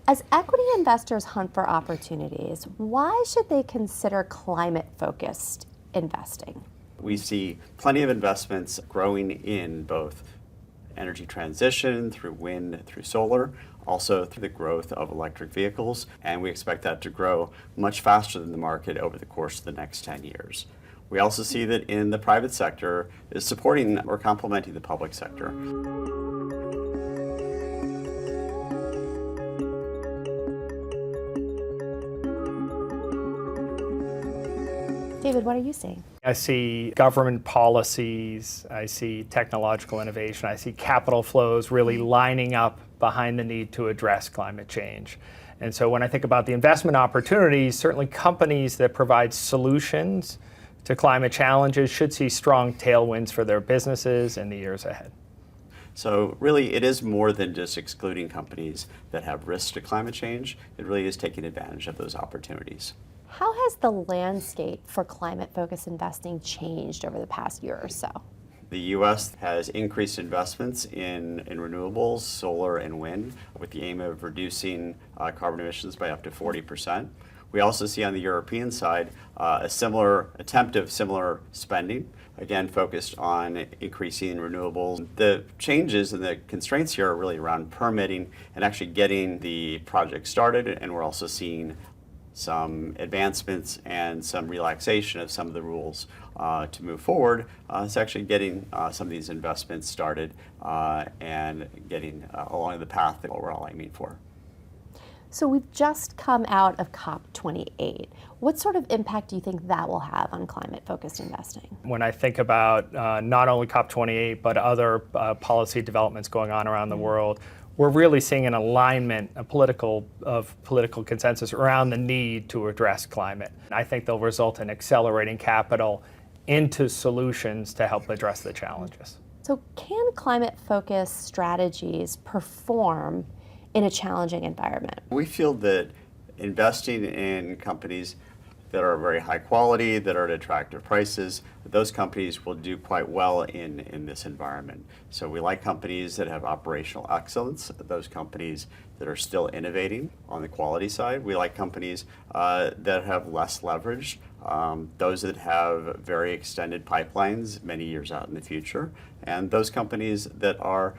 As equity investors hunt for opportunities, why should they consider climate-focused investing? We see plenty of investments growing in both energy transition, through wind, through solar, also through the growth of electric vehicles, and we expect that to grow much faster than the market over the course of the next 10 years. We also see that in the private sector is supporting or complementing the public sector. David, what are you seeing? I see government policies, I see technological innovation, I see capital flows really lining up behind the need to address climate change. And so when I think about the investment opportunities, certainly companies that provide solutions to climate challenges should see strong tailwinds for their businesses in the years ahead. So really, it is more than just excluding companies that have risks to climate change. It really is taking advantage of those opportunities. How has the landscape for climate-focused investing changed over the past year or so? The U.S. has increased investments in renewables, solar and wind, with the aim of reducing carbon emissions by up to 40%. We also see on the European side a similar attempt of similar spending, again focused on increasing renewables. The changes and the constraints here are really around permitting and actually getting the project started, and we're also seeing some advancements and some relaxation of some of the rules to move forward. It's actually getting some of these investments started and getting along the path that we're all aiming for. So we've just come out of COP28. What sort of impact do you think that will have on climate-focused investing? When I think about not only COP28, but other policy developments going on around the world, we're really seeing an alignment, a political consensus around the need to address climate. I think they'll result in accelerating capital into solutions to help address the challenges. So can climate-focused strategies perform in a challenging environment? We feel that investing in companies that are very high quality, that are at attractive prices, those companies will do quite well in this environment. So we like companies that have operational excellence, those companies that are still innovating on the quality side. We like companies that have less leverage, those that have very extended pipelines many years out in the future, and those companies that are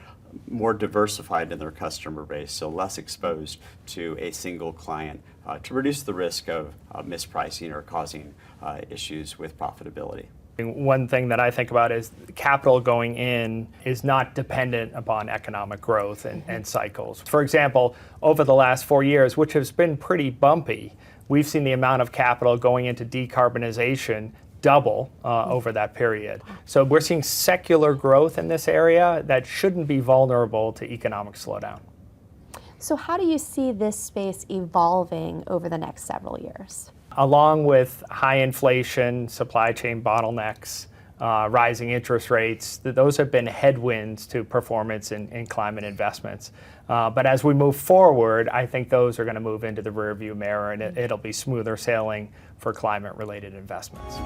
more diversified in their customer base, so less exposed to a single client, to reduce the risk of mispricing or causing issues with profitability. One thing that I think about is capital going in is not dependent upon economic growth and cycles. For example, over the last 4 years, which has been pretty bumpy, we've seen the amount of capital going into decarbonization double over that period. So we're seeing secular growth in this area that shouldn't be vulnerable to economic slowdown. So how do you see this space evolving over the next several years? Along with high inflation, supply chain bottlenecks, rising interest rates, those have been headwinds to performance in climate investments. But as we move forward, I think those are going to move into the rearview mirror, and it'll be smoother sailing for climate-related investments.